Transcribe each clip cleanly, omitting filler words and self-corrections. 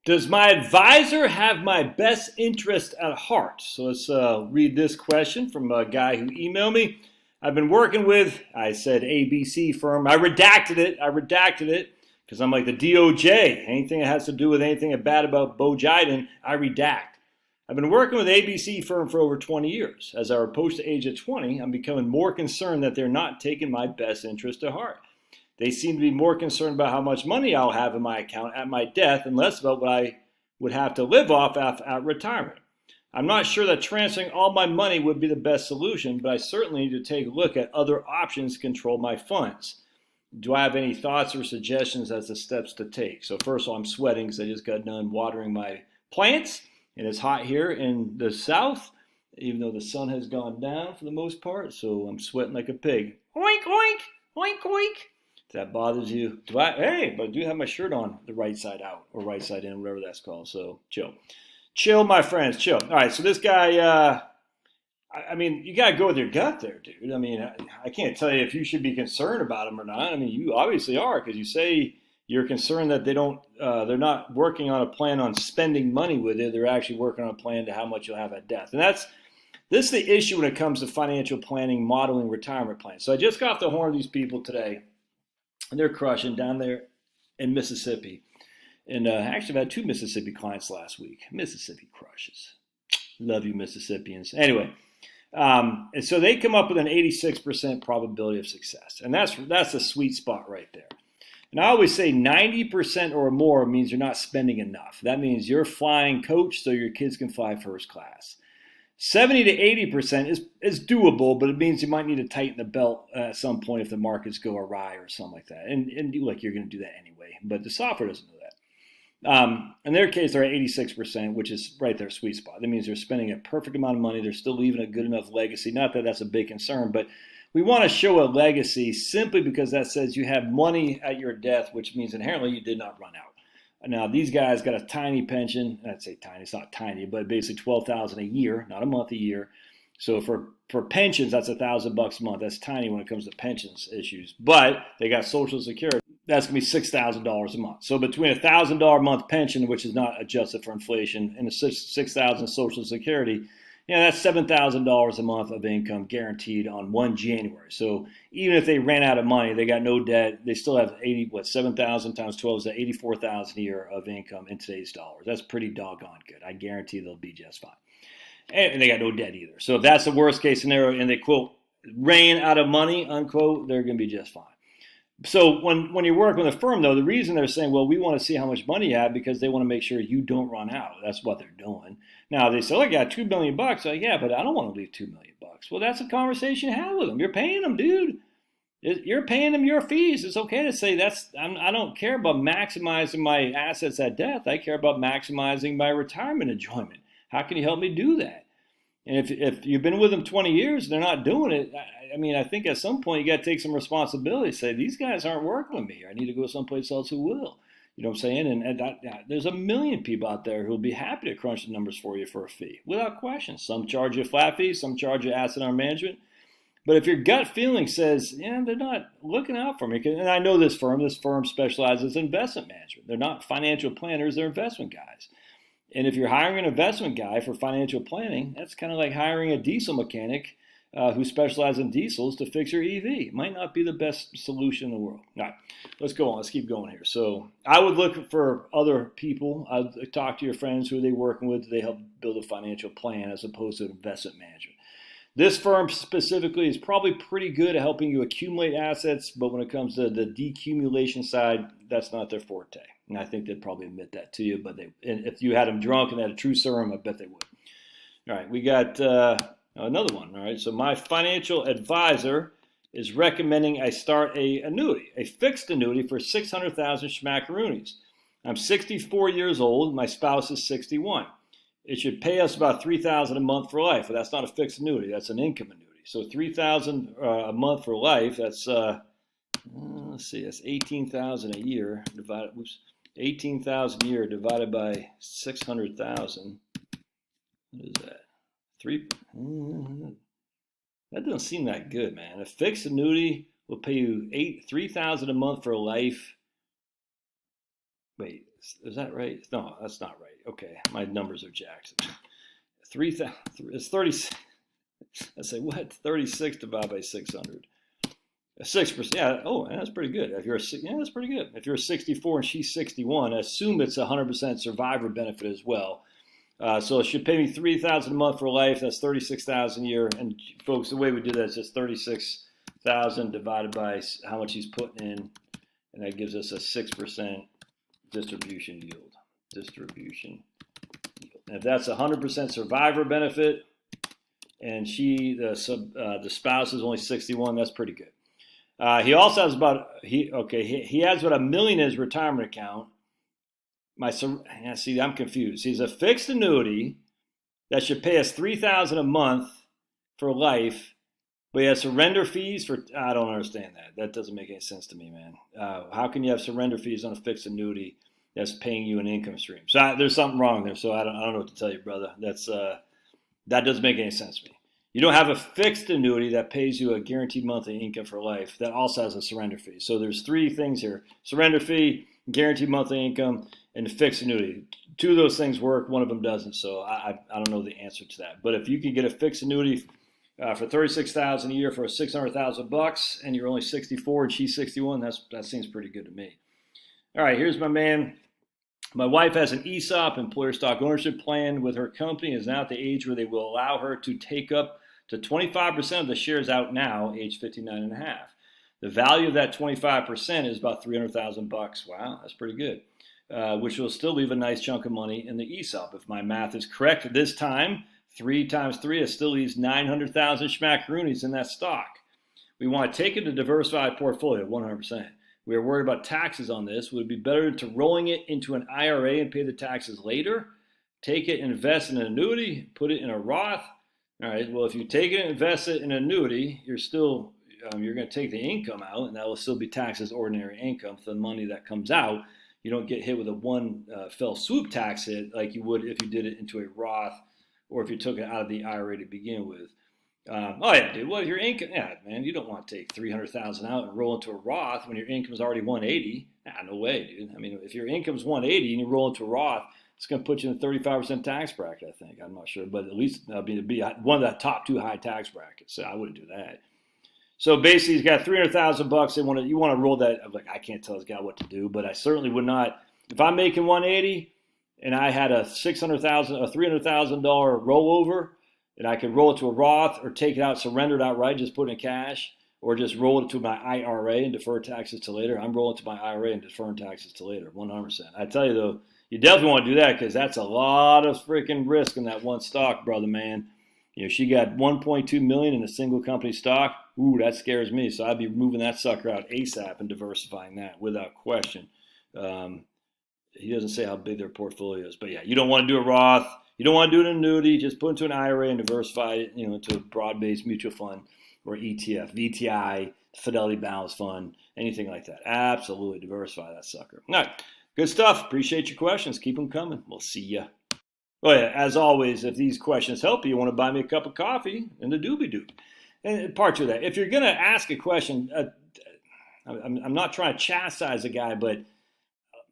Does my advisor have my best interest at heart? So let's read this question from a guy who emailed me. I've been working with, I said ABC firm. I redacted it because I'm like the DOJ. Anything that has to do with anything bad about Bo Jiden, I redact. I've been working with ABC firm for over 20 years. As I approach the age of 20, I'm becoming more concerned that they're not taking my best interest to heart. They seem to be more concerned about how much money I'll have in my account at my death and less about what I would have to live off at retirement. I'm not sure that transferring all my money would be the best solution, but I certainly need to take a look at other options to control my funds. Do I have any thoughts or suggestions as to steps to take? So first of all, I'm sweating because I just got done watering my plants, and it's hot here in the south, even though the sun has gone down for the most part, so I'm sweating like a pig. Oink, oink, oink, oink. If that bothers you, hey, but I do have my shirt on the right side out, or right side in, whatever that's called, so chill. Chill, my friends, chill. All right, so this guy, I mean, you got to go with your gut there, dude. I mean, I can't tell you if you should be concerned about him or not. I mean, you obviously are, because you say you're concerned that they're not working on a plan on spending money with it. They're actually working on a plan to how much you'll have at death. And this is the issue when it comes to financial planning, modeling retirement plans. So I just got off the horn of these people today, and they're crushing down there in Mississippi. And actually, I've had 2 Mississippi clients last week. Mississippi crushes. Love you, Mississippians. Anyway, and so they come up with an 86% probability of success. And that's a sweet spot right there. And I always say 90% or more means you're not spending enough. That means you're flying coach so your kids can fly first class. 70 to 80% is doable, but it means you might need to tighten the belt at some point if the markets go awry or something like that. And look, you're going to do that anyway, but the software doesn't know that. In their case, they're at 86%, which is right there, sweet spot. That means they're spending a perfect amount of money. They're still leaving a good enough legacy. Not that that's a big concern, but we want to show a legacy simply because that says you have money at your death, which means inherently you did not run out. Now, these guys got a tiny pension. I'd say tiny. It's not tiny, but basically $12,000 a year, not a month, a year. So for pensions, that's $1,000 a month. That's tiny when it comes to pensions issues. But they got Social Security. That's going to be $6,000 a month. So between $1,000 a month pension, which is not adjusted for inflation, and the $6,000 Social Security, that's $7,000 a month of income guaranteed on 1 January. So even if they ran out of money, they got no debt, they still have 7,000 times 12 is $84,000 a year of income in today's dollars. That's pretty doggone good. I guarantee they'll be just fine. And they got no debt either. So if that's the worst case scenario and they, quote, ran out of money, unquote, they're going to be just fine. So when you're working with a firm, though, the reason they're saying, well, we want to see how much money you have because they want to make sure you don't run out. That's what they're doing. Now, they say, oh, I got $2 million. Like, yeah, but I don't want to leave $2 million. Well, that's a conversation you have with them. You're paying them, dude. You're paying them your fees. It's okay to say I don't care about maximizing my assets at death. I care about maximizing my retirement enjoyment. How can you help me do that? And if you've been with them 20 years and they're not doing it, I mean, I think at some point you got to take some responsibility. Say, these guys aren't working with me. I need to go someplace else who will. You know what I'm saying? And there's a million people out there who will be happy to crunch the numbers for you for a fee, without question. Some charge you a flat fee, some charge you asset under management. But if your gut feeling says, yeah, they're not looking out for me, and I know this firm specializes in investment management. They're not financial planners, they're investment guys. And if you're hiring an investment guy for financial planning, that's kind of like hiring a diesel mechanic who specializes in diesels to fix your EV. It might not be the best solution in the world. All right, let's go on. Let's keep going here. So I would look for other people. I'd talk to your friends. Who are they working with? Do they help build a financial plan as opposed to investment management? This firm specifically is probably pretty good at helping you accumulate assets, but when it comes to the decumulation side, that's not their forte. And I think they'd probably admit that to you. But and if you had them drunk and had a true serum, I bet they would. All right, we got another one. All right, so my financial advisor is recommending I start a fixed annuity for 600,000 schmackaroonies. I'm 64 years old. My spouse is 61. It should pay us about $3,000 a month for life. But that's not a fixed annuity. That's an income annuity. So $3,000 a month for life. That's let's see. That's $18,000 a year divided. 18,000 a year divided by 600,000. What is that? That doesn't seem that good, man. A fixed annuity will pay you $3,000 a month for life. Wait, Is that right? No, that's not right. Okay, my numbers are jacked. 3,000. It's 30. I say what? 36 divided by 600. 6%. Yeah. Oh, that's pretty good. That's pretty good. If you're 64 and she's 61, assume it's 100% survivor benefit as well. So it should pay me $3,000 a month for life. That's $36,000 a year. And folks, the way we do that is just $36,000 divided by how much he's putting in, and that gives us a 6% distribution yield. And if that's 100% survivor benefit, and the spouse is only 61, that's pretty good. He also has he has about $1 million in his retirement account. See, I'm confused. He's a fixed annuity that should pay us $3,000 a month for life, but he has surrender fees for. I don't understand that. That doesn't make any sense to me, man. How can you have surrender fees on a fixed annuity that's paying you an income stream? So there's something wrong there. So I don't know what to tell you, brother. That doesn't make any sense to me. You don't have a fixed annuity that pays you a guaranteed monthly income for life that also has a surrender fee. So there's three things here: surrender fee, guaranteed monthly income, and fixed annuity. Two of those things work, one of them doesn't. So I don't know the answer to that. But if you can get a fixed annuity for $36,000 a year for $600,000, and you're only 64 and she's 61, that seems pretty good to me. All right, here's my man. My wife has an ESOP, employer stock ownership plan, with her company, is now at the age where they will allow her to take up to 25% of the shares out now, age 59 and a half. The value of that 25% is about $300,000. Wow, that's pretty good. Which will still leave a nice chunk of money in the ESOP. If my math is correct at this time, 3 times 3, it still leaves 900,000 schmackaroonies in that stock. We want to take it to diversify portfolio, 100%. We are worried about taxes on this. Would it be better to rolling it into an IRA and pay the taxes later? Take it, invest in an annuity, put it in a Roth. All right, well, if you take it and invest it in an annuity, you're going to take the income out, and that will still be taxed as ordinary income for the money that comes out. You don't get hit with a one fell swoop tax hit like you would if you did it into a Roth or if you took it out of the IRA to begin with. Oh yeah, dude. Well, if your income, yeah, man, you don't want to take $300,000 out and roll into a Roth when your income is already 180. No way, dude. I mean, if your income's 180 and you roll into a Roth, it's going to put you in a 35% tax bracket. I think. I'm not sure, but at least it'd be one of the top 2 high tax brackets. So I wouldn't do that. So basically, he's got $300,000. You want to roll that. I'm like, I can't tell this guy what to do, but I certainly would not. If I'm making 180 and I had a $300,000 rollover, and I could roll it to a Roth or take it out, surrender it outright, just put it in cash, or just roll it to my IRA and defer taxes to later. I'm rolling to my IRA and deferring taxes to later, 100%. I tell you though, you definitely want to do that because that's a lot of freaking risk in that one stock, brother, man. You know, she got 1.2 million in a single company stock. Ooh, that scares me. So I'd be moving that sucker out ASAP and diversifying that without question. He doesn't say how big their portfolio is, but yeah, you don't want to do a Roth. You don't want to do an annuity. Just put into an IRA and diversify it, into a broad-based mutual fund or ETF, VTI, Fidelity Balance Fund, anything like that. Absolutely diversify that sucker. All right, good stuff. Appreciate your questions. Keep them coming. We'll see ya. Oh yeah, as always, if these questions help you want to buy me a cup of coffee and the doobie-doo. And part of that, if you're going to ask a question, I'm not trying to chastise a guy, but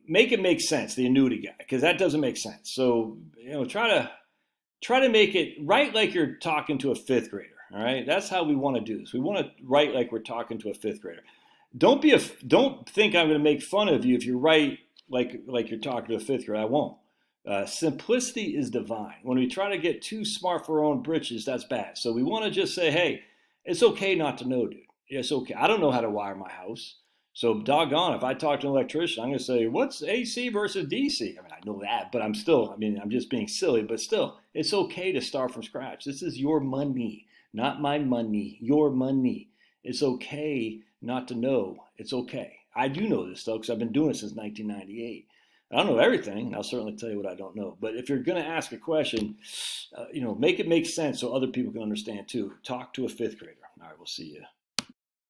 make it make sense, the annuity guy, because that doesn't make sense. So, try to make it right like you're talking to a 5th grader. All right, that's how we want to do this. We want to write like we're talking to a 5th grader. Don't think I'm going to make fun of you if you write like you're talking to a 5th grader. I won't. Simplicity is divine. When we try to get too smart for our own britches, that's bad. So we want to just say, hey, it's okay not to know, dude. It's okay. I don't know how to wire my house. So doggone, if I talk to an electrician, I'm going to say, what's AC versus DC? I mean, I know that, but I'm just being silly, but still, it's okay to start from scratch. This is your money, not my money, your money. It's okay not to know. It's okay. I do know this stuff because I've been doing it since 1998. I don't know everything, and I'll certainly tell you what I don't know. But if you're going to ask a question, make it make sense so other people can understand too. Talk to a 5th grader. All right, we'll see you.